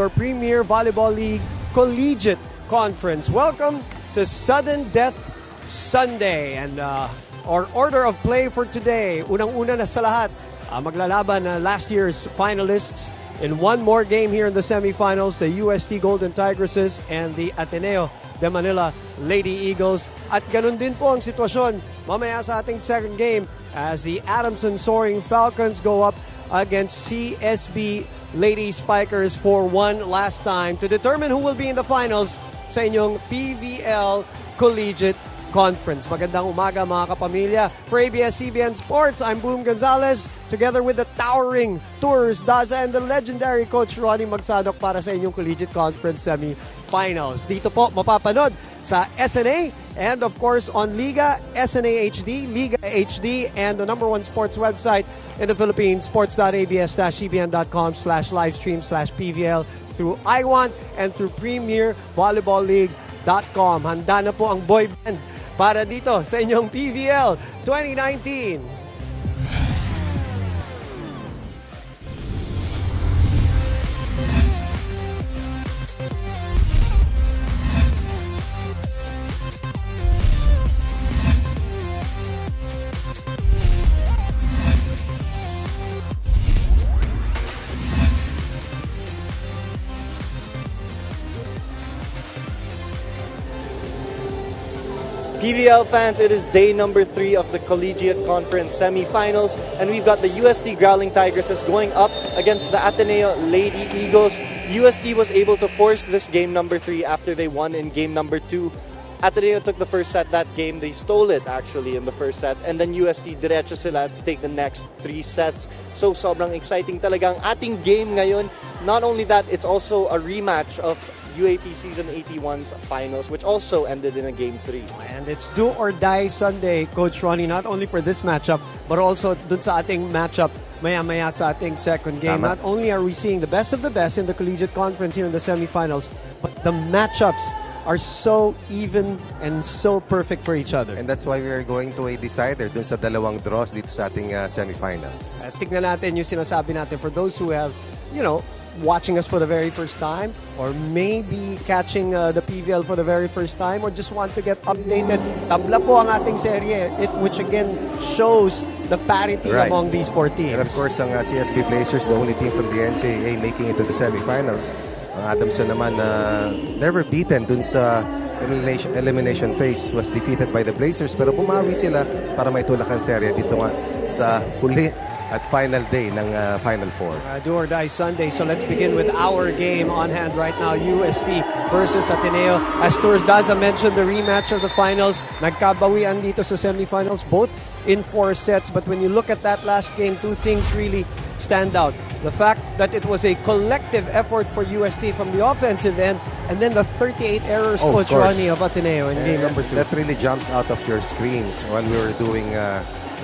Your Premier Volleyball League Collegiate Conference. Welcome to Sudden Death Sunday. And our order of play for today, unang-una na sa lahat, maglalaban na last year's finalists in one more game here in the semifinals, the UST Golden Tigresses and the Ateneo de Manila Lady Eagles. At ganun din po ang sitwasyon mamaya sa ating second game as the Adamson Soaring Falcons go up against CSB Lady Spikers for one last time to determine who will be in the finals sa inyong PVL Collegiate Conference. Magandang umaga mga kapamilya. For ABS-CBN Sports, I'm Boom Gonzalez together with the towering Tours Daza and the legendary Coach Ronnie Magsadok para sa inyong Collegiate Conference semi-finals. Dito po mapapanood sa SNA and of course on Liga, SNA HD, Liga HD, and the #1 sports website in the Philippines, sports.abs-cbn.com/livestream/PVL through iWant and through PremierVolleyballLeague.com. Handa na po ang boy band para dito sa inyong PVL 2019. PVL fans, it is day number 3 of the Collegiate Conference semifinals, and we've got the UST Growling Tigresses going up against the Ateneo Lady Eagles. UST was able to force this game number 3 after they won in game number 2. Ateneo took the first set that game. They stole it actually in the first set, and then UST diretso sila to take the next 3 sets. So sobrang exciting talaga ang ating game ngayon. Not only that, it's also a rematch of UAP Season 81's finals, which also ended in a Game 3. And it's do or die Sunday, Coach Ronnie, not only for this matchup, but also dun sa ating matchup maya-maya sa ating second game. Tama. Not only are we seeing the best of the best in the Collegiate Conference here in the semifinals, but the matchups are so even and so perfect for each other. And that's why we are going to a decider dun sa dalawang draws dito sa ating semifinals. Tignan natin yung sinasabi natin for those who have, watching us for the very first time or maybe catching the PVL for the very first time or just want to get updated. Tabla po ang ating serye, which again shows the parity among these 4 teams. And of course, ang CSB Blazers, the only team from the NCAA making it to the semifinals. Ang Adamson naman never beaten dun sa elimination phase, was defeated by the Blazers, pero bumawi sila para may tulak ang serye dito nga sa huli at final day ng Final Four. Do or die Sunday. So let's begin with our game on hand right now. UST versus Ateneo. As Tours Daza mentioned, the rematch of the finals. Nagkabawian dito sa semifinals, both in 4 sets. But when you look at that last game, 2 things really stand out. The fact that it was a collective effort for UST from the offensive end, and then the 38 errors, Coach Ronnie, of Ateneo in game number 2. That really jumps out of your screens when we were doing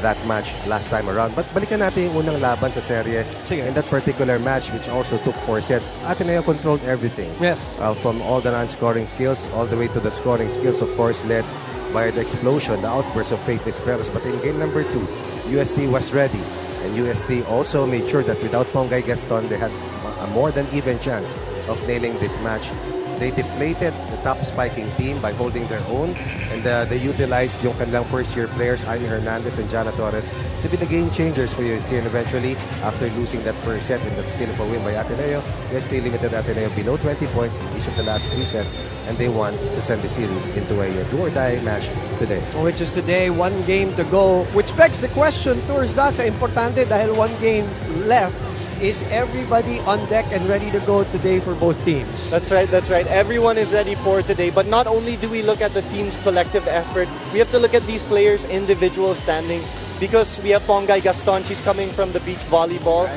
that match last time around. But balikan natin yung unang laban sa serye. Sige. In that particular match, which also took 4 sets, Ateneo controlled everything. Yes. From all the non-scoring skills, all the way to the scoring skills, of course, led by the explosion, the outburst of Faith Esperos. But in game number 2, UST was ready. And UST also made sure that without Pongay Gaston, they had a more than even chance of nailing this match. They deflated the top spiking team by holding their own, and they utilized yung kanilang first-year players, Jaime Hernandez and Jana Torres, to be the game changers for UST. And eventually, after losing that first set and that steal of a win by Ateneo, UST limited Ateneo below 20 points in each of the last 3 sets, and they won to send the series into a do-or-die match today. Which is today, 1 game to go. Which begs the question, Tours Daza, importante dahil 1 game left. Is everybody on deck and ready to go today for both teams? That's right. Everyone is ready for today. But not only do we look at the team's collective effort, we have to look at these players' individual standings, because we have Pongay Gaston. She's coming from the beach volleyball,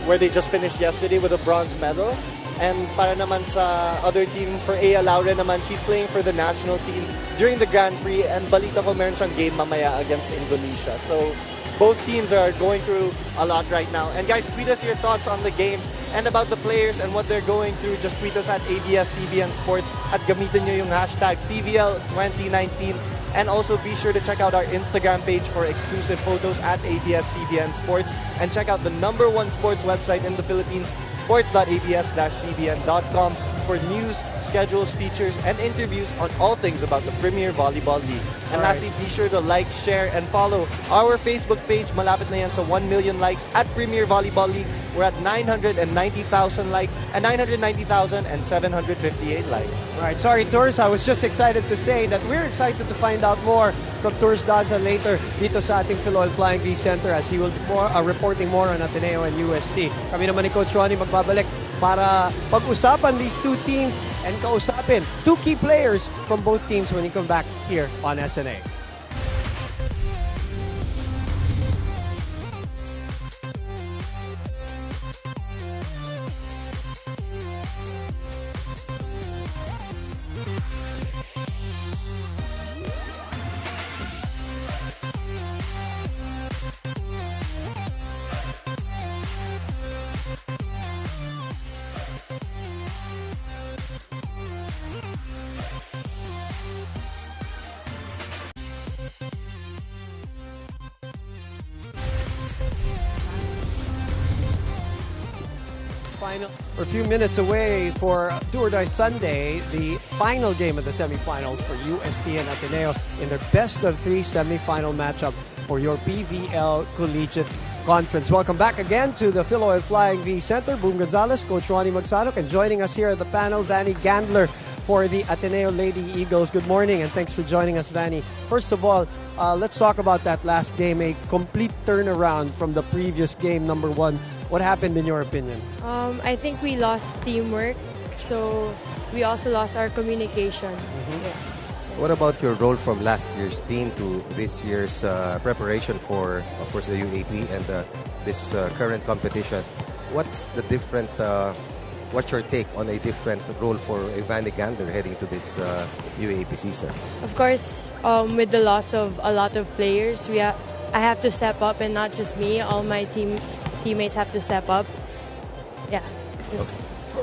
where they just finished yesterday with a bronze medal. And para naman sa other team, for Ea Laura naman, she's playing for the national team during the Grand Prix, and balita ko meron siyang game mamaya against Indonesia. So both teams are going through a lot right now. And guys, tweet us your thoughts on the game and about the players and what they're going through. Just tweet us at ABS-CBN Sports at gamitin nyo yung hashtag PVL2019. And also be sure to check out our Instagram page for exclusive photos at ABS-CBN Sports. And check out the #1 sports website in the Philippines, sports.abs-cbn.com for news, schedules, features, and interviews on all things about the Premier Volleyball League. And lastly, be sure to like, share, and follow our Facebook page. Malapit na yan sa 1 million likes at Premier Volleyball League. We're at 990,000 likes and 990,758 likes. All right, sorry, Tours. I was just excited to say that we're excited to find out more from Tours Daza later dito sa ating Philoil Flying V Center as he will be reporting more on Ateneo and UST. Kami naman ni Coach Ronnie magbabalik para pag-usapan these two teams and kausapin two key players from both teams when you come back here on SNA. We're a few minutes away for Do or Die Sunday, the final game of the semifinals for UST and Ateneo in their best-of-3 semifinal matchup for your PVL Collegiate Conference. Welcome back again to the Philoil Flying V Center. Boom Gonzalez, Coach Ronnie Magsanok, and joining us here at the panel, Vanny Gandler for the Ateneo Lady Eagles. Good morning, and thanks for joining us, Vanny. First of all, let's talk about that last game, a complete turnaround from the previous game, number 1. What happened in your opinion? I think we lost teamwork, so we also lost our communication. Yeah. What about your role from last year's team to this year's preparation for, of course, the UAP and this current competition? What's the different? What's your take on a different role for Vanny Gandler heading to this UAP season? Of course, with the loss of a lot of players, I have to step up, and not just me. All my teammates have to step up. Yeah.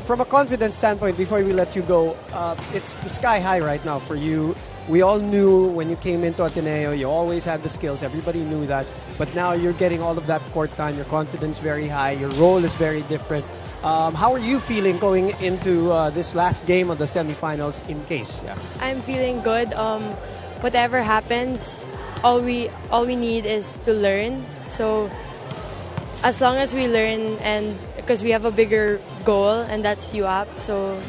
From a confidence standpoint, before we let you go, it's sky high right now for you. We all knew when you came into Ateneo, you always had the skills. Everybody knew that. But now you're getting all of that court time. Your confidence very high. Your role is very different. How are you feeling going into this last game of the semifinals in case? Yeah. I'm feeling good. Whatever happens, all we need is to learn. So as long as we learn, and because we have a bigger goal, and that's UAP, so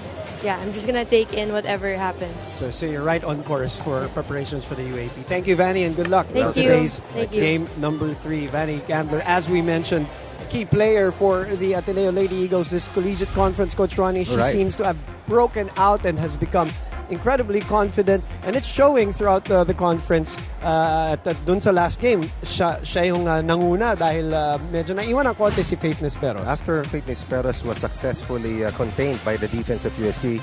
yeah, I'm just gonna take in whatever happens. So you're right on course for preparations for the UAP. Thank you, Vanny, and good luck Thank with you. today's Thank you. game number 3. Vanny Gandler, as we mentioned, a key player for the Ateneo Lady Eagles this collegiate conference. Coach Ronnie, she seems to have broken out and has become incredibly confident, and it's showing throughout the conference. Dun sa last game, siya yung nanguna dahil medyo naiwan ang konti si Faith Nisperos. After Faith Nisperos was successfully contained by the defense of UST,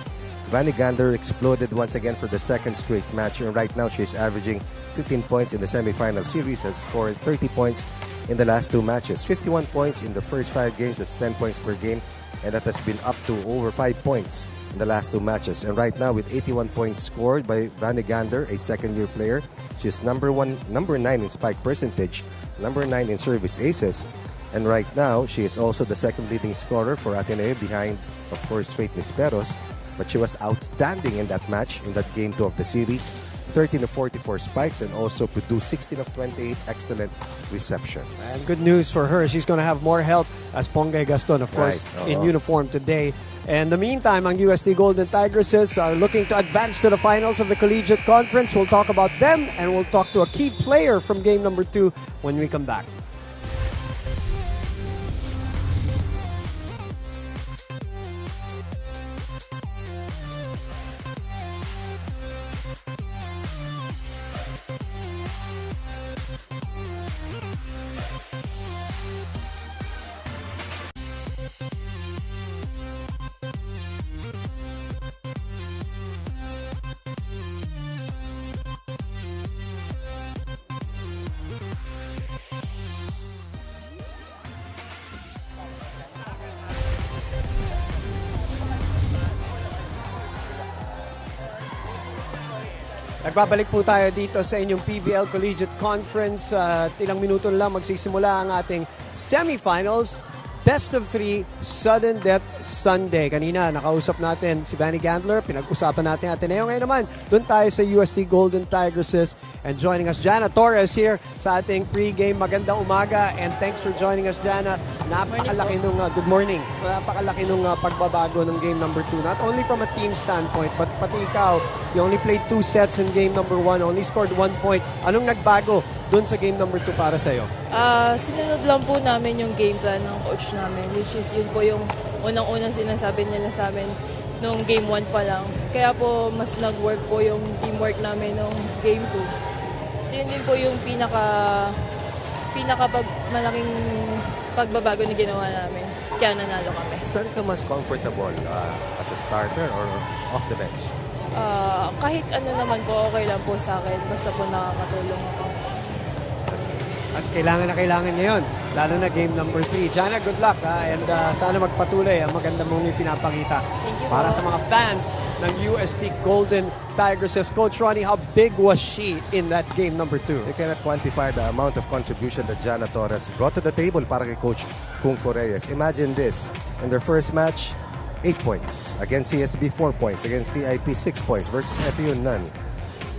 Vanny Gandler exploded once again for the second straight match, and right now she's averaging 15 points in the semifinal series, has scored 30 points in the last 2 matches, 51 points in the first 5 games, that's 10 points per game, and that has been up to over 5 points in the last 2 matches. And right now, with 81 points scored by Vanny Gandler, a second-year player, she's number 9 in spike percentage, number 9 in service aces, and right now, she is also the second leading scorer for Ateneo behind, of course, Faith Nisperos. But she was outstanding in that match, in that game 2 of the series. 13 of 44 spikes and also produced 16 of 28 excellent receptions. And good news for her, she's going to have more help as Pongay Gaston, of course, in uniform today. In the meantime, ang UST Golden Tigresses are looking to advance to the finals of the Collegiate Conference. We'll talk about them, and we'll talk to a key player from game number 2 when we come back. Nagbabalik po tayo dito sa inyong PVL Collegiate Conference. Ilang minuto lang magsisimula ang ating semifinals. Best of 3 Sudden Death Sunday. Kanina, nakausap natin si Vanny Gandler. Pinag-usapan natin Ateneo. Ngayon naman, doon tayo sa UST Golden Tigresses. And joining us, Jana Torres here sa ating pre-game. Magandang umaga and thanks for joining us, Jana. Napakalaki nung, good morning. Napakalaki nung pagbabago ng game number 2. Not only from a team standpoint, but pati ikaw, you only played 2 sets in game number 1, only scored 1 point. Anong nagbago doon sa game number 2 para sa'yo? Sinunod lang po namin yung game plan ng coach namin, which is yun po yung unang-unang sinasabi nila sa amin nung game 1 pa lang. Kaya po mas nag-work po yung teamwork namin nung game 2. So yun din po yung malaking pagbabago na ginawa namin. Kaya nanalo kami. Saan ka mas comfortable as a starter or off the bench? Kahit ano naman po, okay lang po sa akin. Basta po nakakatulong ako. At kailangan na kailangan ngayon, lalo na game number 3. Jana, good luck and sana magpatuloy ang maganda mong pinapakita. Thank you Para po. sa mga fans ng UST Golden Tigresses. Coach Ronnie, how big was she in that game number 2? You cannot quantify the amount of contribution that Jana Torres brought to the table para kay Coach Kung Fu Reyes. Imagine this, in their first match, 8 points. Against CSB, 4 points. Against TIP, 6 points. Versus FEU, none.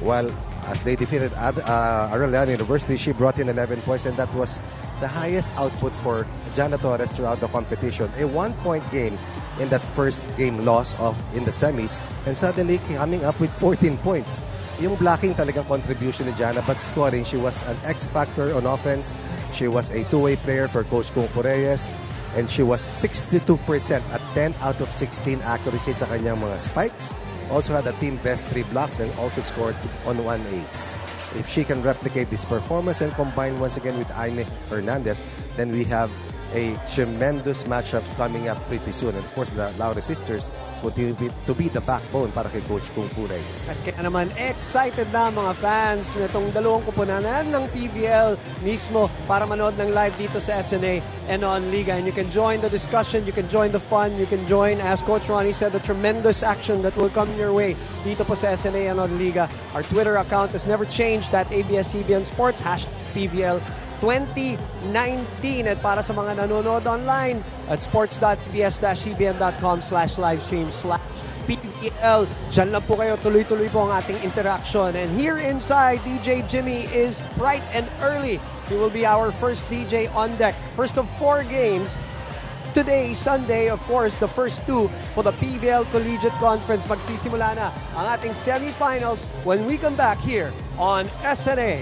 While as they defeated Arellano University, she brought in 11 points, and that was the highest output for Jana Torres throughout the competition. A 1-point game in that first game loss in the semis, and suddenly coming up with 14 points. Yung blocking talagang contribution ni Jana, but scoring, she was an X-factor on offense. She was a two-way player for Coach Kung Fu Reyes, and she was 62% at 10 out of 16 accuracy sa kanyang mga spikes. Also had a team best 3 blocks and also scored on 1 ace. If she can replicate this performance and combine once again with Aime Hernandez, then we have a tremendous matchup coming up pretty soon. And of course, the Laure sisters continue to be the backbone para kay Coach Kung Fu Reyes. At kaya naman, excited na mga fans nitong dalawang kupunanan ng PBL mismo para manood ng live dito sa SNA and on Liga. And you can join the discussion, you can join the fun, you can join, as Coach Ronnie said, the tremendous action that will come your way dito po sa SNA and on Liga. Our Twitter account has never changed, that ABS-CBN Sports, #PBL 2019. At para sa mga nanonood online at sports.abs-cbn.com/livestream/PBL. Diyan lang po kayo, tuloy-tuloy po ang ating interaction. And here inside, DJ Jimmy is bright and early. He will be our first DJ on deck. First of 4 games. Today, Sunday, of course, the first 2 for the PBL Collegiate Conference. Magsisimula na ang ating semifinals when we come back here on SNA.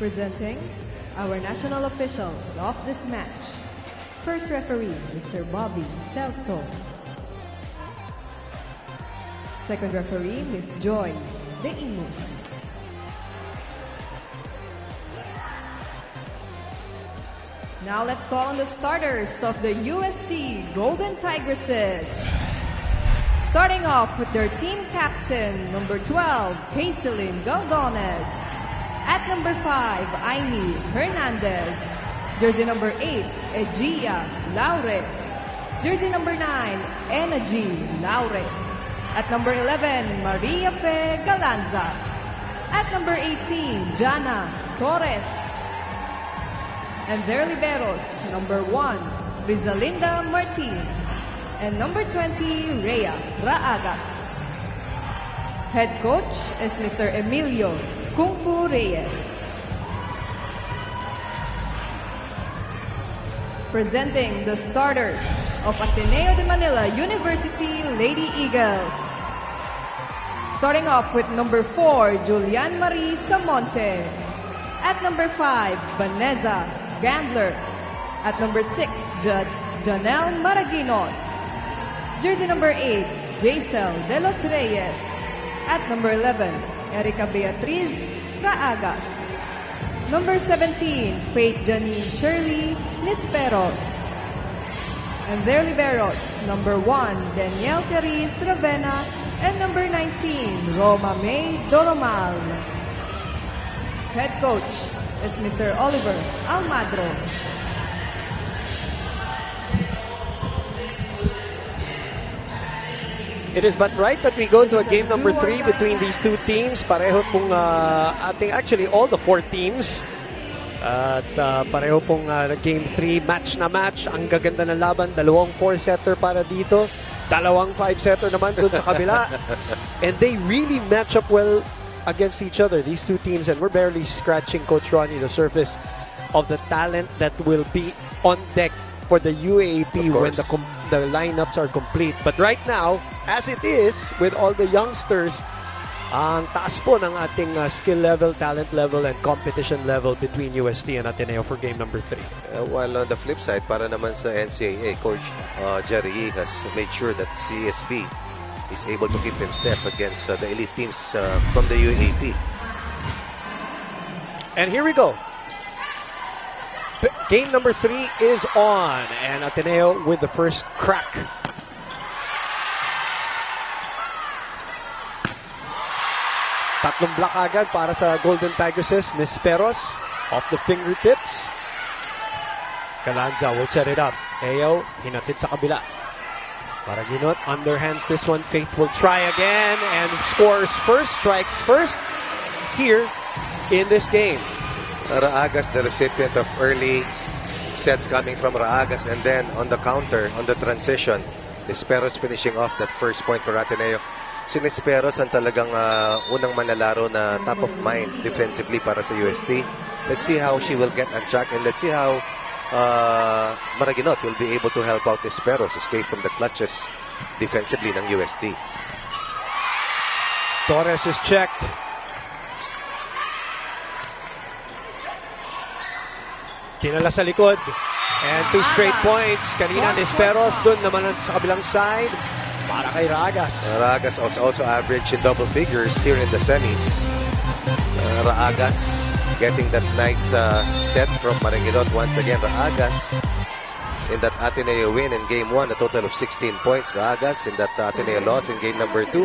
Presenting our national officials of this match. First referee, Mr. Bobby Celso. Second referee, Ms. Joy De Imus. Now let's call on the starters of the UST Golden Tigresses. Starting off with their team captain, number 12, Paislyn Galdones. At number 5, Aimee Hernandez. Jersey number 8, Egia Laure. Jersey number 9, Energy Laure. At number 11, Maria Fe Galanza. At number 18, Jana Torres. And their liberos, number 1, Rizalinda Martin. And number 20, Rhea Raagas. Head coach is Mr. Emilio Kung Fu Reyes. Presenting the starters of Ateneo de Manila University Lady Eagles. Starting off with number 4, Julian Marie Samonte. At number 5, Vanessa Gandler. At number 6, Janelle Maraguinon. Jersey number 8, Jaisel De Los Reyes. At number 11, Erica Beatriz Raagas. Number 17, Faith Janine Shirley Nisperos. And their liberos, number 1, Danielle Therese Ravena. And number 19, Roma May Doromal. Head coach is Mr. Oliver Almadro. It is but right that we go to a game number 3 between these two teams. Pareho pong ating actually all the 4 teams. At pareho pong game 3 match na match. Ang gaganda ng laban, dalawang 4-setter para dito. Dalawang 5-setter naman dun sa kabila. And they really match up well against each other, these two teams. And we're barely scratching, Coach Ronnie, the surface of the talent that will be on deck for the UAAP when the lineups are complete. But right now, as it is, with all the youngsters, ang taas po ng ating skill level, talent level, and competition level between UST and Ateneo for game number 3. While on the flip side, para naman sa NCAA, Coach Jerry Yee has made sure that CSB is able to keep in step against the elite teams from the UAAP. And here we go. Game number 3 is on, and Ateneo with the first crack. Tatlong block agad para sa Golden Tigresses. Nisperos off the fingertips. Galanza will set it up. Ayo, hinatid sa kabila. Maraguinon underhands this one. Faith will try again and scores first, strikes first here in this game. Raagas, the recipient of early sets coming from Raagas, and then on the counter, on the transition, Nisperos finishing off that first point for Ateneo. Si Nisperos ang talagang unang manlalaro na top of mind defensively para sa UST. Let's see how she will get on track, and let's see how Maraguinon will be able to help out Nisperos escape from the clutches defensively ng UST. Torres is checked. Tinala sa likod. And 2 straight points. Kanina Nisperos, dun naman sa kabilang side para kay Raagas. Raagas also average in double figures here in the semis. Raagas getting that nice set from Maraguinon. Once again, Raagas in that Ateneo win in game 1, a total of 16 points. Raagas in that Ateneo loss in game number 2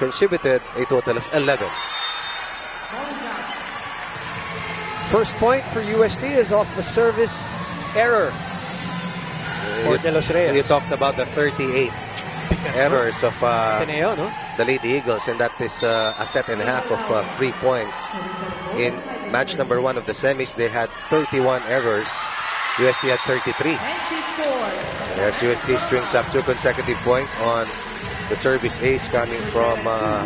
contributed a total of 11. First point for UST is off the service error for De Los Reyes. You talked about the 38 errors of Ateneo, no? the Lady Eagles, and that is a set and a half of 3 points. In match number 1 of the semis, they had 31 errors. UST had 33. Yes, UST strings up 2 consecutive points on the service ace coming from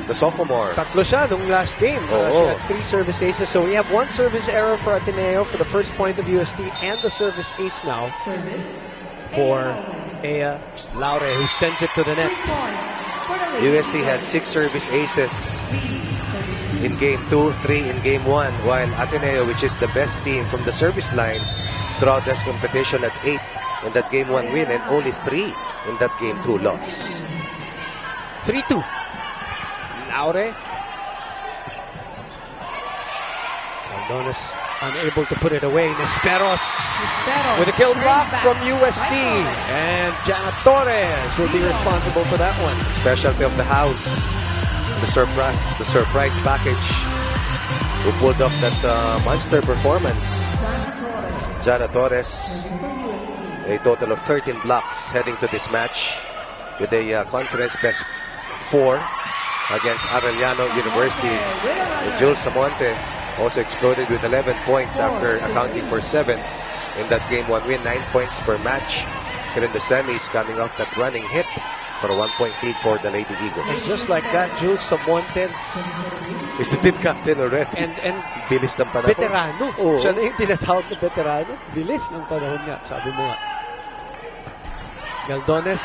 the sophomore. Tatlo siya nung last game. She had 3 service aces. So we have 1 service error for Ateneo for the first point of UST, and the service ace now for Ea Laure, who sends it to the net. UST had 6 service aces in Game 2, 3 in Game 1, while Ateneo, which is the best team from the service line throughout this competition, at 8 in that Game 1 win and only 3 in that Game 2 loss. 3-2. Laure. Aldones unable to put it away. Nesperos with a kill block from UST. And Jana Torres will be responsible for that one. Specialty of the house. The surprise package who pulled off that monster performance. Jana Torres, a total of 13 blocks heading to this match with a conference best 4 against Arellano University. And Jules Samonte also exploded with 11 points after accounting for 7 in that Game 1 win, 9 points per match. And in the semis, coming off that running hit for a 1-point lead for the Lady Eagles. And just like that, Jules Samonte is the team captain already. and Bilis ng panahon. veterano. Oo. Siya na yung tinatawag na veterano. Bilis ng panahon nga, sabi mo nga. Galdones.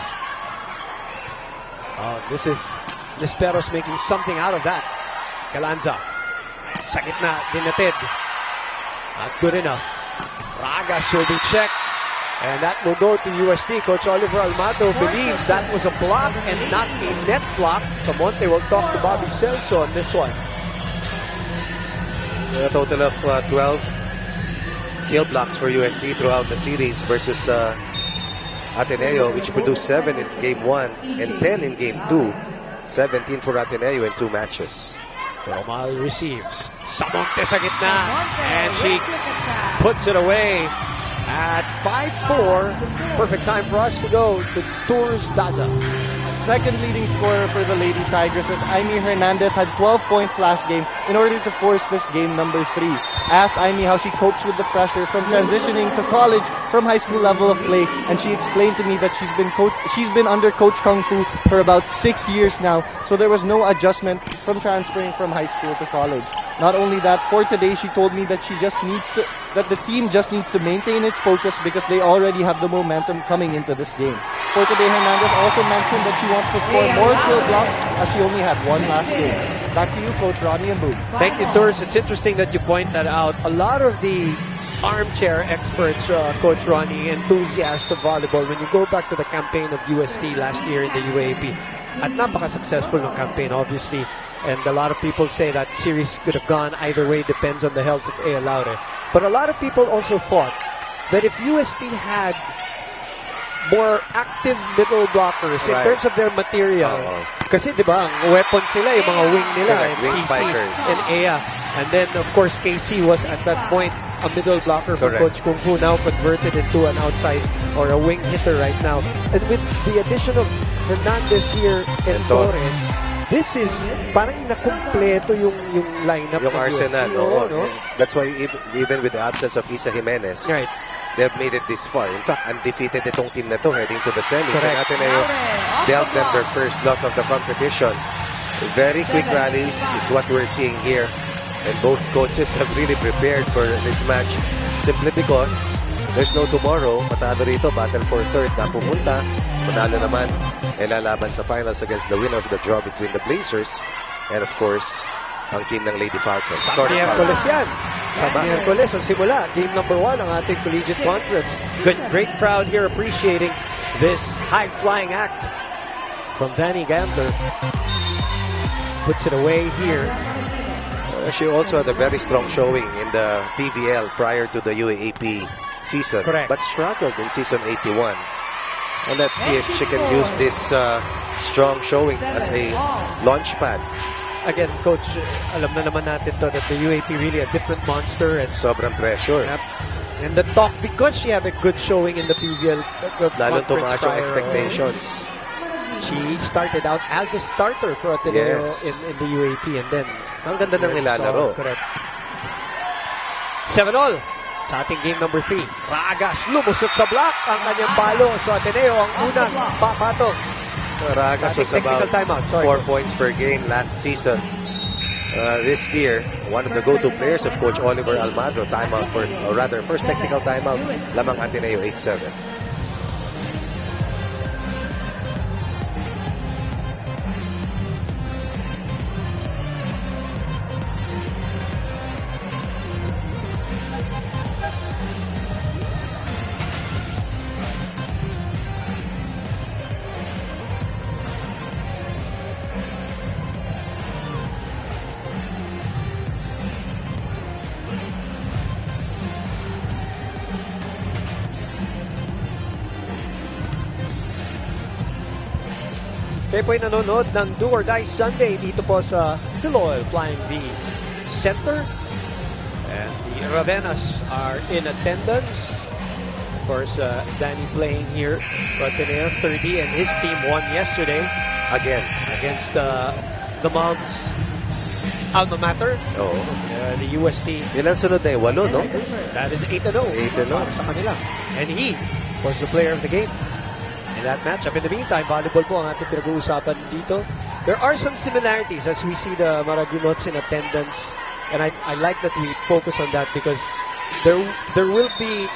Oh, this is Nesperos making something out of that. Galanza. Sa gitna, dinatid. Not good enough. Ragas will be checked. And that will go to UST. Coach Oliver Almato believes that was a block and not a net block. Samonte will talk to Bobby Celso on this one. A total of 12 kill blocks for UST throughout the series versus Ateneo, which produced 7 in Game 1 and 10 in Game 2. 17 for Ateneo in 2 matches. Romal receives. Samonte sa gitna. And she puts it away at 5-4. Perfect time for us to go to Tours Daza. Second leading scorer for the Lady Tigers as Aimee Hernandez had 12 points last game in order to force this game number 3. Asked Aimee how she copes with the pressure from transitioning to college from high school level of play, and she explained to me that she's been under Coach Kung Fu for about 6 years now, so there was no adjustment from transferring from high school to college. Not only that, for today she told me that that the team just needs to maintain its focus because they already have the momentum coming into this game. For today, Hernandez also mentioned that she wants to score more kill blocks as she only had 1 last game. Back to you, Coach Ronnie and Boom. Thank you, Tours. It's interesting that you point that out. A lot of the armchair experts, Coach Ronnie, enthusiasts of volleyball, when you go back to the campaign of UST last year in the UAP, at napaka-successful ng campaign, obviously. And a lot of people say that series could have gone either way, depends on the health of A. Laure. But a lot of people also thought that if UST had more active middle blockers in terms of their material, kasi di ba, ang weapons nila, yung mga wing nila, and wing CC spikers. and Ea. And then, of course, KC was at that point a middle blocker for Coach Kung Fu, now converted into an outside or a wing hitter right now. And with the addition of Hernandez here and Torres, this is parang nakumpleto yung lineup Yung ng arsenal, UST. no? No? That's why even with the absence of Isa Jimenez, Right. they've made it this far. In fact, undefeated itong team na to heading to the semis. Correct. And Ateneo dealt them their first loss of the competition. Very quick rallies is what we're seeing here. And both coaches have really prepared for this match simply because there's no tomorrow. Matalo rito, battle for third na pumunta. Manalo naman, lalaban sa finals against the winner of the draw between the Blazers and of course, ang team ng Lady Falcons. Sa Miyerkules yan. Sa Miyerkules, ang simula. Game number 1 ang ating collegiate conference. Great crowd here appreciating this high-flying act from Vanny Gambler. Puts it away here. She also had a very strong showing in the PVL prior to the UAAP season. Correct. But struggled in season 81. And let's see if she can use this strong showing as a launch pad. Again, Coach, alam na naman natin to that the UAP really a different monster. And Sobrang pressure. And the talk, because she had a good showing in the PVL Lalong conference tumaas yung prior, expectations. she started out as a starter for Ateneo Yes. in the UAP, and then Ang ganda ng nilalaro. correct. 7-all sa ating game number 3. Ragas lumusot sa block ang kanyang palo. So Ateneo ang unang papato. Ragas was Technical about timeout. Sorry. 4 points per game last season. This year, one of the go-to players of Coach Oliver Almagro, timeout for, or rather, first technical timeout, lamang Ateneo 8-7. Kayo po'y nanonood ng Do or Die Sunday dito po sa Philoil flying the center. And the Ravenas are in attendance. Of course, Danny playing here for Ateneo 30, and his team won yesterday Again. against the Moms alma mater, Oo. the UST. Ilan sunod na 8, no? That is 8-0 8-0. para sa kanila. And he was the player of the game in that matchup. In the meantime, volleyball po ang ating pinag-uusapan dito. There are some similarities as we see the Maraginots in attendance. And I like that we focus on that because there will be,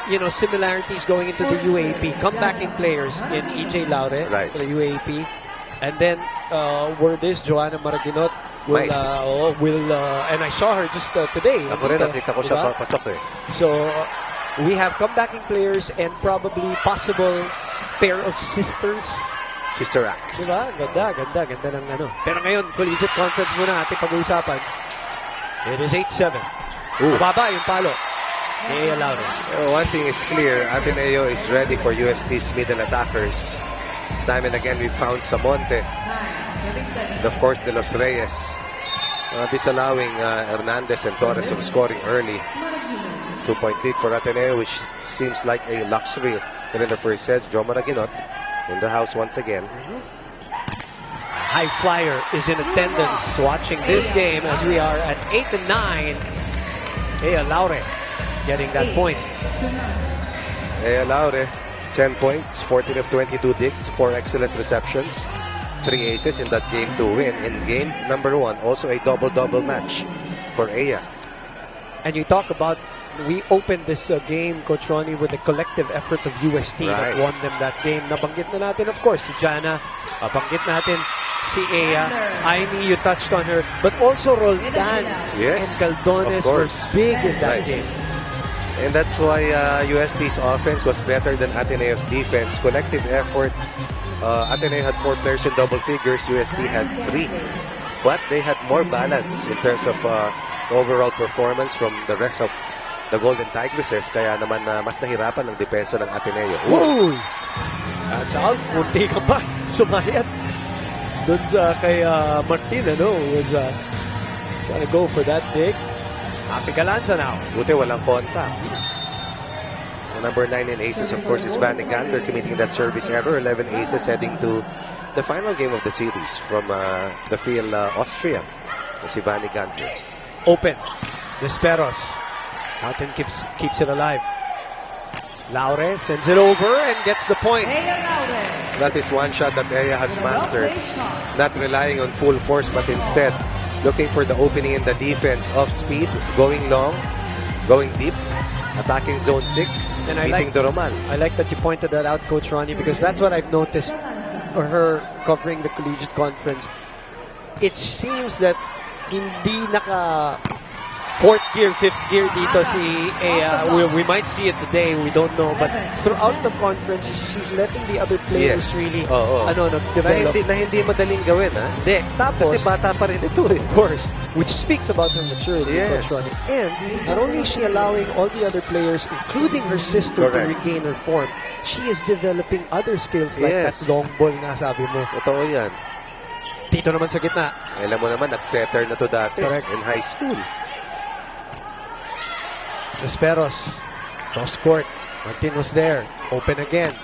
you know, similarities going into the UAP. Comebacking players in EJ Laure for the UAP. And then word is Joanna Maraginot will and I saw her just today. Ako rin, nakita ko siya pasok eh. So we have comebacking players and probably possible pair of sisters. Sister Acts. Diba? Ganda ng ano. Pero ngayon, collegiate conference muna ating pag-uusapan. It is 8-7. Baba yung palo. One thing is clear, Ateneo is ready for UST's middle attackers. Time and again, we found Samonte. And of course, De Los Reyes. Disallowing Hernandez and Torres from scoring early. 2-point lead for Ateneo, which seems like a luxury. And in the first set, Joe Maraginot in the house once again. High Flyer is in attendance watching this game as we are at 8-9. Ea Laure getting that point. Ea Laure, 10 points, 14 of 22 digs, 4 excellent receptions, 3 aces in that game to win. In game number 1, also a double-double match for Ea. And you talk about, we opened this game, Coach Ronnie, with the collective effort of UST that won them that game. Nabanggit na natin, of course, si Jana. Nabanggit natin si Ea. Aimee, you touched on her. But also Roldan and Caldones were big in that game. And that's why UST's offense was better than Ateneo's defense. Collective effort. Ateneo had 4 players in double figures. UST had 3. But they had more balance in terms of overall performance from the rest of the Golden Tigresses. Kaya naman mas nahirapan ang depensa ng Ateneo. Uy! That's out. Munti ka pa. Sumayat. Doon sa kay Martin, was trying to go for that dig. Happy Galanza now. Buti walang contact. Number 9 in aces, of course, is Van de Gander committing that service error. 11 aces heading to the final game of the series from the field Austria. Si Van de Gander. Open. Desperos. Houghton keeps it alive. Laure sends it over and gets the point. That is one shot that Ea has mastered. Not relying on full force, but instead looking for the opening in the defense. Off speed, going long, going deep, attacking zone 6, and meeting the Roman. I like that you pointed that out, Coach Ronnie, because that's what I've noticed for her covering the collegiate conference. It seems that hindi naka 4th gear, 5th gear dito si Ea. We might see it today, we don't know. But throughout the conference, she's letting the other players really develop. Na hindi madaling gawin, ha? Hindi. Tapos, kasi bata pa rin ito, eh. Of course, which speaks about her maturity, Coach Ronnie. And not only is she allowing all the other players, including her sister, to regain her form, she is developing other skills like that long ball nga sabi mo. Totoo yan. Dito naman sa gitna. Alam mo naman, nag-setter na to dati in high school. Desperos, cross court. Martin was there. Open again.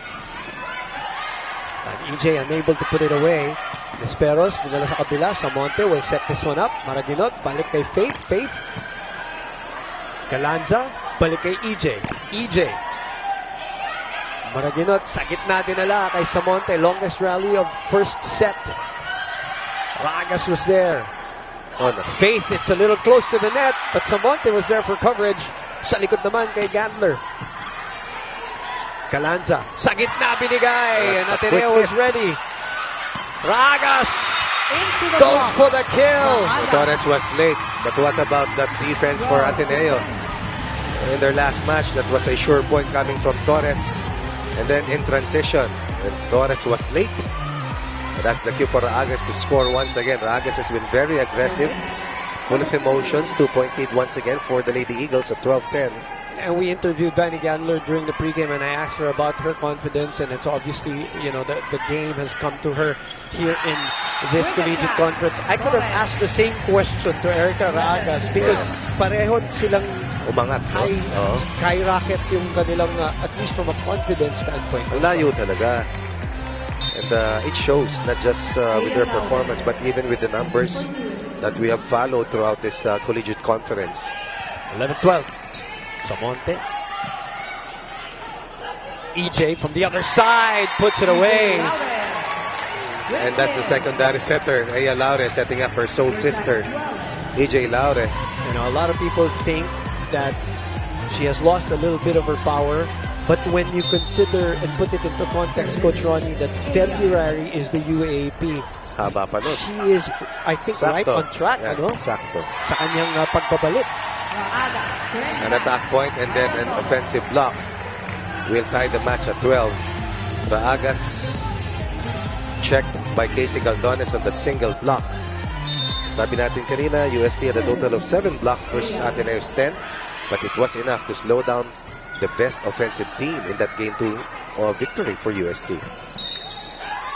And EJ unable to put it away. Desperos, dinala sa kabila. Samonte will set this one up. Maraginot, balik kay Faith. Faith. Galanza, balik kay EJ. EJ. Maraginot, sa gitna dinala kay Samonte. Longest rally of first set. Ragas was there. Faith, it's a little close to the net, but Samonte was there for coverage. Sa likod naman kay Gandler. Galanza, sa gitna binigay. And Ateneo is ready. Ragas goes for the kill. Torres was late, but what about that defense for Ateneo? In their last match, that was a sure point coming from Torres. And then in transition, and Torres was late. But that's the cue for Ragas to score once again. Ragas has been very aggressive, full of emotions. 2-point lead once again for the Lady Eagles at 12-10. And we interviewed Vanny Gandler during the pregame, and I asked her about her confidence, and it's obviously, the game has come to her here in this collegiate conference. I could have asked the same question to Erica Raagas because pareho silang Umangat, no? skyrocket yung kanilang, at least from a confidence standpoint. Layo talaga. And it shows, not just with their performance, but even with the numbers that we have followed throughout this collegiate conference. 11-12. Samonte. EJ from the other side puts it away. And that's the secondary setter, Aya Laure, setting up her soul sister, EJ Laure. A lot of people think that she has lost a little bit of her power, but when you consider and put it into context, Coach Ronnie, that February is the UAAP. Haba pa nun. She is, I think, Sakto. right on track, Sakto. sa kanyang pagbabalik. An attack point and then an offensive block will tie the match at 12. Raagas checked by Casey Galdones on that single block. Sabi natin kanina, UST had a total of 7 blocks versus Ateneo's 10, but it was enough to slow down the best offensive team in that game to victory for UST.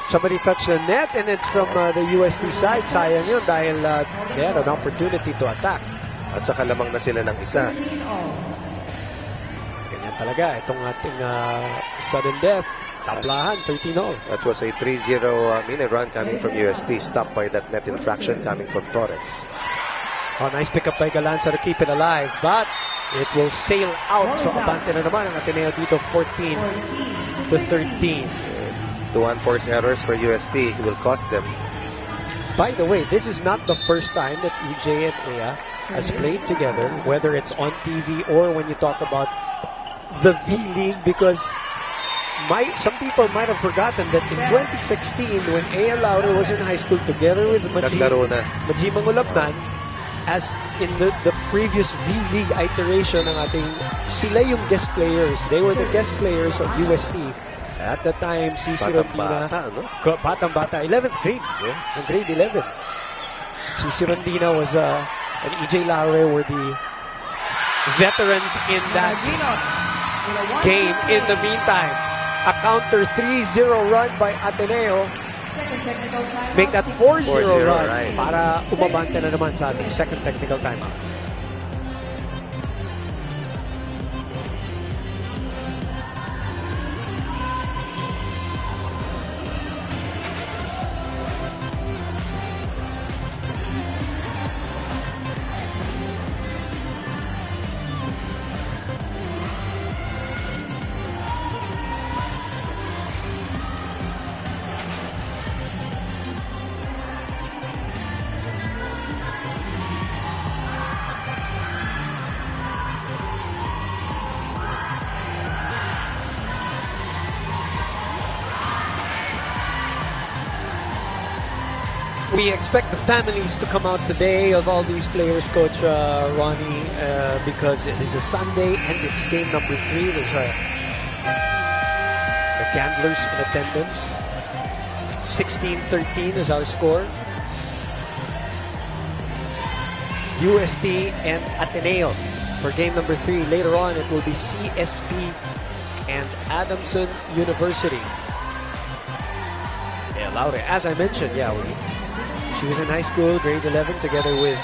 Somebody touched the net, and it's from the UST side. Sayang yun dahil they had an opportunity to attack. At saka lamang na sila ng isa. Ganyan talaga. Itong ating sudden death. Taplahan, 13-0. That was a 3-0 run coming from UST, stopped by that net infraction coming from Torres. Nice pickup by Galanza to keep it alive, but it will sail out. So abante na naman ang Ateneo dito, 14-13. 2 unforced errors for UST will cost them. By the way, this is not the first time that EJ and Aya has played together, whether it's on TV or when you talk about the V-League, because some people might have forgotten that in 2016, when Aya Laure was in high school together with Maji Mangulapnan, as in the previous V-League iteration ng ating, sila yung guest players. They were the guest players of UST. At the time, Cici Rondina, batang-bata, 11th grade, grade 11. Cici Rondina was, and EJ Laure were the veterans in that game. In the meantime, a counter 3-0 run by Ateneo. Make that 4-0 run right, para umabante na naman sa ating second technical timeout. We expect the families to come out today of all these players, Coach Ronnie, because it is a Sunday and it's game number 3. There's the gamblers in attendance. 16-13 is our score. UST and Ateneo for game number 3. Later on, it will be CSP and Adamson University. Yeah, Laure, as I mentioned, she was in high school, grade 11, together with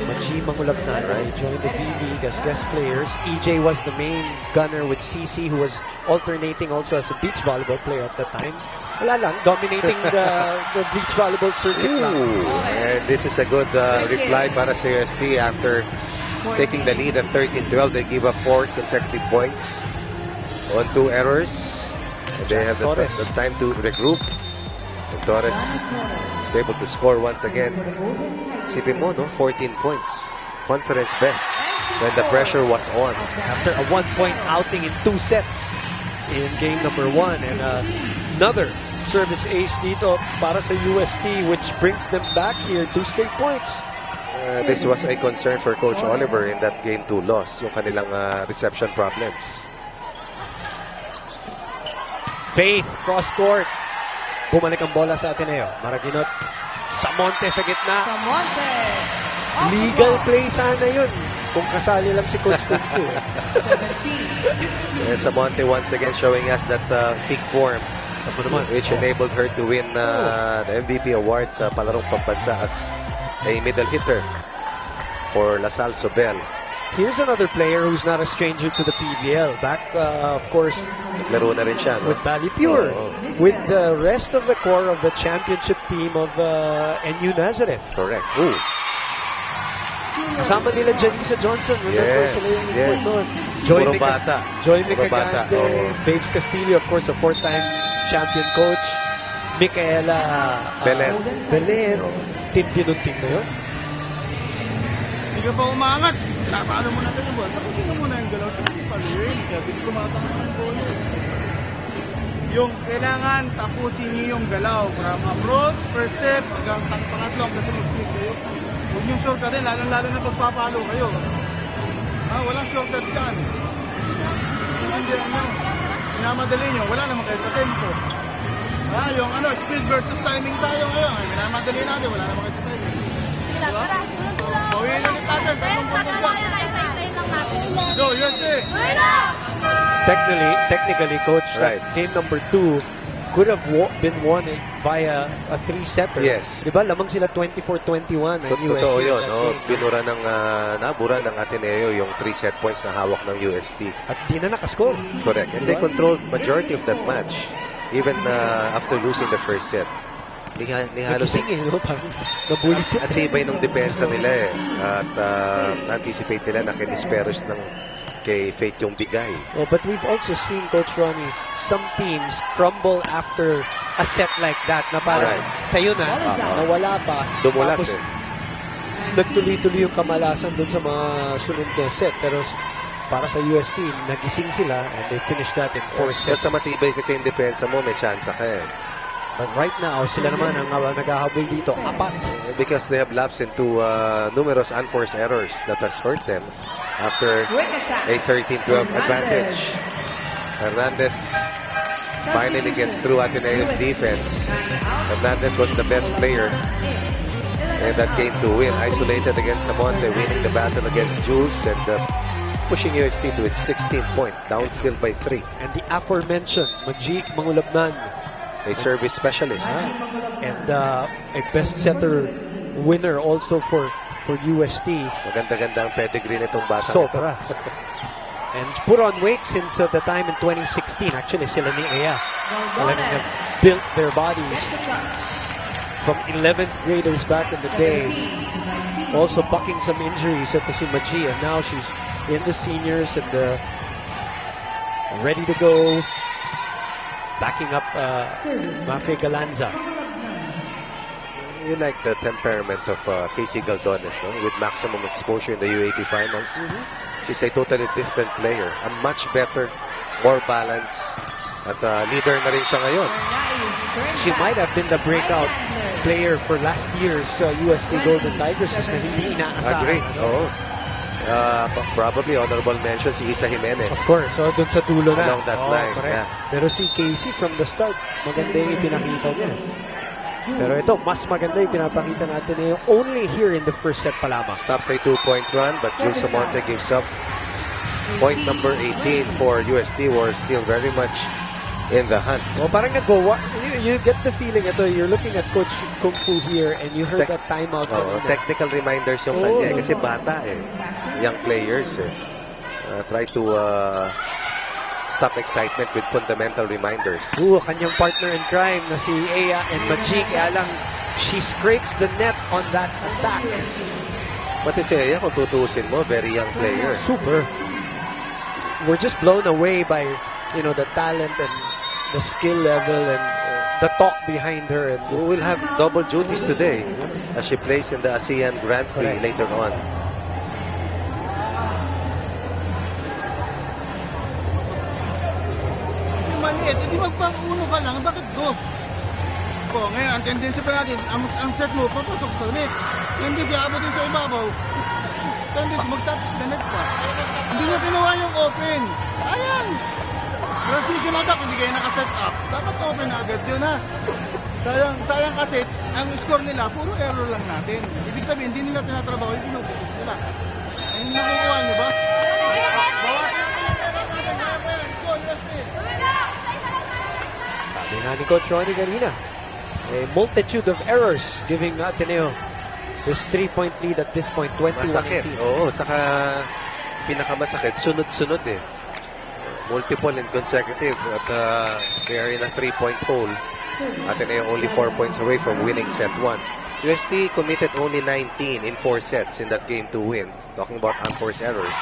Maji Mangulapnan. Right? Joined the V-League as guest players. EJ was the main gunner with CC, who was alternating also as a beach volleyball player at the time. Wala lang, dominating the beach volleyball circuit lang. And this is a good reply para sa UST after taking the lead at 13-12. They give up 4 consecutive points on 2 errors. And they have the time to regroup. And Torres is able to score once again. Sipin mo, 14 points. Conference best when the pressure was on. After a 1-point outing in 2 sets in game number 1. And another service ace dito para sa UST, which brings them back here 2 straight points. This was a concern for Coach Oliver in that game 2 loss, yung kanilang reception problems. Faith, cross-court. Bumalik ang bola sa Ateneo. Maraginot. Samonte sa gitna. Samonte Legal play sana yun. Kung kasali lang si Coach Kung Fu. 17. Samonte once again showing us that peak form, which enabled her to win the MVP award sa palarong pambansa as a middle hitter for LaSalle Sobel. Here's another player who's not a stranger to the PBL. Back, of course, Laro na rin siya, no? with Valley Pure. Oo. With the rest of the core of the championship team of NU Nazareth. Correct. Ooh. Kasama nila Janisa Johnson. Remember Yes, sila yung yes. doon. Joy Puro bata. Joy Puro bata, Micagande, oo. Babes Castillo, of course, a 4-time champion coach. Micaela Belen. Belen. Tindi nung team na yun. Hindi ka pa umangat. Pinapalo mo natin yung ball. Tapusin mo muna yung galaw. Tsaka di palin. Kaya di tumatangas yung ball. Yung kailangan tapusin niyo yung galaw. From approach, first step, hanggang pangatlo kasi mag-swing kayo. Huwag yung shortcut din, lalo na pagpapalo kayo. Walang shortcut yan. Hindi ano. Minamadali nyo, wala naman kayo sa tempo. Yung speed versus timing tayo ngayon. Minamadali natin, wala naman kayo sa timing. Bawiin ulit natin. Go, UST! Technically, coach, Right. game number 2 could have been won via a 3-setter. Yes. Diba? Lamang sila 24-21 ang UST. Totoo yun, that no? game. Binura ng, nabura ng Ateneo yung 3 set points na hawak ng UST. At di na nakascore. Correct. And they controlled majority of that match. Even after losing the first set. Ni halos Nagising no? Parang nabulisit. at tibay ng depensa nila eh. At na-anticipate nila na kinisperos ng kay Faith yung bigay. Oh, but we've also seen, Coach Ronnie, some teams crumble after a set like that na parang Right. sa'yo na, nawala pa. Dumulas Tapos, eh. nagtuloy-tuloy yung kamalasan doon sa mga sunod na set. Pero para sa UST, nagising sila and they finished that in 4 sets. Basta matibay kasi yung depensa mo, may chance ka eh. But right now, sila naman ang naghahabol dito. Apat. Because they have lapsed into numerous unforced errors that has hurt them after Quick attack. a 13-12 advantage. Hernandez finally gets through Ateneo's defense. Hernandez was the best player in that game to win. Isolated against Samonte, winning the battle against Jules and pushing UST to its 16th point, down still by 3. And the aforementioned Majik Mangulabnan A service specialist. and a best setter winner also for UST. Maganda-ganda ang pedigree nitong bata. Sobra. And put on weight since the time in 2016. Actually, sila ni Ea. Talagang built their bodies from 11th graders back in the day. Also bucking some injuries at si Maji. And now she's in the seniors and ready to go. Backing up Mafe Galanza. You like the temperament of Casey Galdones, no? With maximum exposure in the UAP finals. She's a totally different player. A much better, more balanced, at leader na rin siya ngayon. She might have been the breakout player for last year's UST Golden Tigresses na hindi inaasahan. Agree. Oo. Probably honorable mention si Isa Jimenez. Of course, so dun sa dulo na. Along that line, correct. yeah. Pero si Casey from the start, maganda yung pinakita niya. Pero ito, mas maganda yung pinapakita natin yung only here in the first set pa lamang. Stops a 2-point run, but Jules Samonte gives up point number 18 for UST. We're still very much in the hunt. O parang you get the feeling ito, you're looking at Coach Kung Fu here and you heard that timeout. Technical reminders yung kanya kasi bata eh. Young players eh. Try to stop excitement with fundamental reminders. Kanyang partner in crime na si Ea and Majik. Kaya lang, she scrapes the net on that attack. Pati si Ea, kung tutusin mo, very young player. Super. We're just blown away by, the talent and the skill level and the talk behind her. And We will have double duties today as she plays in the ASEAN Grand Prix later on. Maliit, hindi magpang-uno ka lang, bakit dos? Ngayon, ang tendency pa natin, ang set mo, papasok sa net. Hindi siya abot din sa ibabaw. Tendency, mag-touch the net pa. Hindi nyo kinuha yung open. Ayan! Transition attack, hindi kayo nakaset up. Dapat open na agad yun, ha? Sayang kasi, ang score nila, puro error lang natin. Ibig sabihin, hindi nila tinatrabaho yung pinuputos nila. Ayun, nakukuha nyo ba? Bawasan natin. Go, UST! Sabi nga ni Coach Ronnie kanina, a multitude of errors giving Ateneo this 3-point lead at this point, 21-18. Masakit. Oo, saka pinakamasakit, sunod-sunod eh. Multiple and consecutive at they are in a 3-point hole. Ateneo only 4 points away from winning set 1. UST committed only 19 in 4 sets in that game to win. Talking about unforced errors.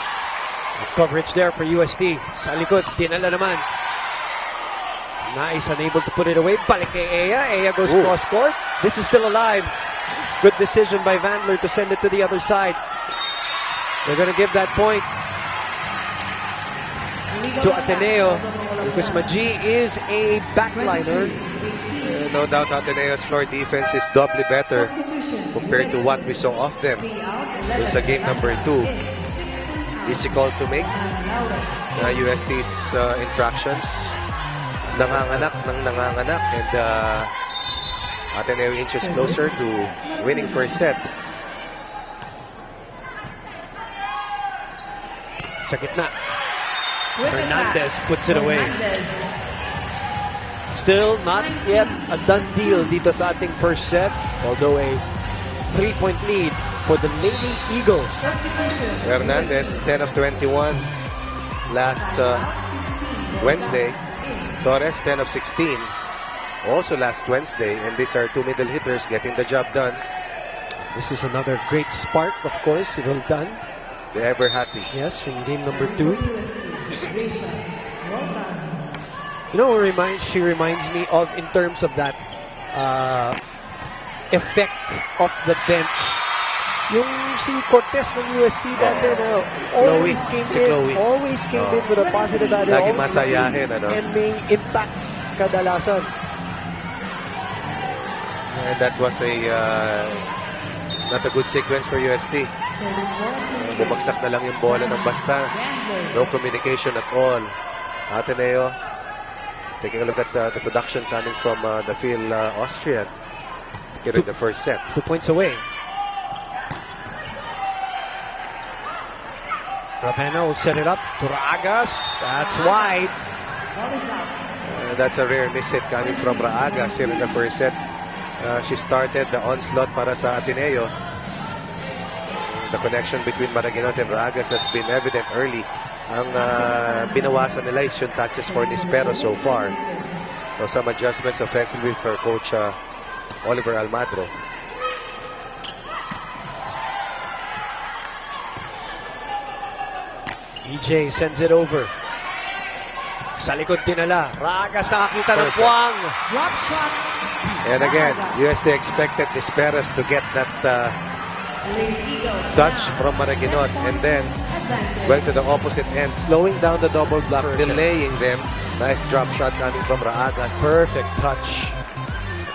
Coverage there for UST. Sa likod, dinala naman. Nice, unable to put it away. Balik kay Ea. Ea goes cross court. This is still alive. Good decision by Vandler to send it to the other side. They're going to give that point to Ateneo because Maji is a backliner. No doubt Ateneo's floor defense is doubly better compared to what we saw of them. It's a game number 2. Easy call to make. UST's infractions. Nanganganak ng nanganganak and Ateneo inches closer to winning first set. Sa gitna. Hernandez puts it away. Still not yet a done deal dito sa ating first set. Although a 3-point lead for the Lady Eagles. Hernandez, 10 of 21 last Wednesday. Torres, 10 of 16. Also last Wednesday. And these are two middle hitters getting the job done. This is another great spark, of course. Roldan. They're ever happy. Yes, in game number 2. You know, she reminds me of in terms of that effect of the bench. Yung si Cortez ng UST dati na always came in with a positive attitude. Lagi masayahin, ano? And may impact kadalasan. And that was a not a good sequence for UST. Bumagsak na lang yung bola ng basta. No communication at all. Ateneo taking a look at the production coming from the field Austrian. Getting the first set. 2 points away. Ravenna will set it up to Raagas. That's wide. That's a rare miss hit coming from Raagas here in the first set. She started the onslaught para sa Ateneo. The connection between Maraguinot and Raagas has been evident early. Ang binawasan nila is yung touches for Nispero so far. So some adjustments offensively for Coach Oliver Almadro. EJ sends it over. Sa likod dinala. Raagas nakakita ng puwang. Drop shot. And again, UST expected Nisperos to get that touch from Maraguinot and then went to the opposite end, slowing down the double block, delaying them. Nice drop shot coming from Raagas. Perfect touch.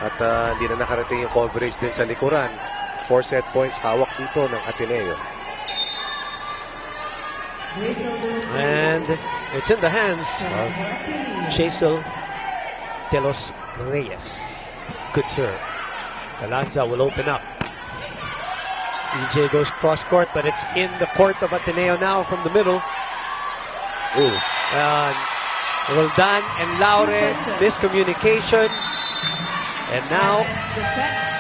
At hindi na nakarating yung coverage din sa likuran. 4 set points hawak dito ng Ateneo. And it's in the hands of Chasel Telos Reyes. Good serve. Calanza will open up. EJ goes cross court, but it's in the court of Ateneo now from the middle. Ooh. Roldan and Laure, miscommunication. And now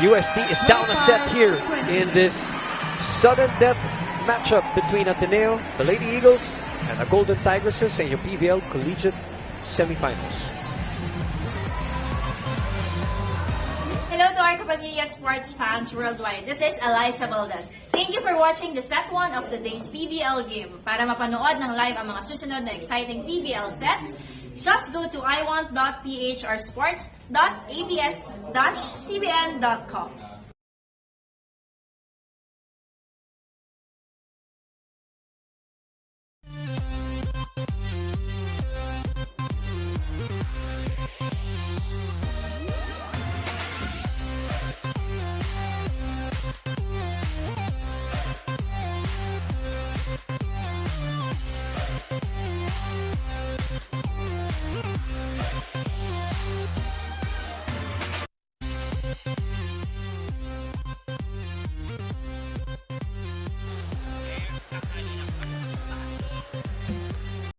UST is down a set here in this sudden death matchup between Ateneo, the Lady Eagles, and the Golden Tigresses in your PBL Collegiate Semifinals. Hello to our Kapamilya sports fans worldwide. This is Eliza Valdez. Thank you for watching the set 1 of today's PBL game. Para mapanood ng live ang mga susunod na exciting PBL sets, just go to iWant.ph or sports.abs-cbn.com.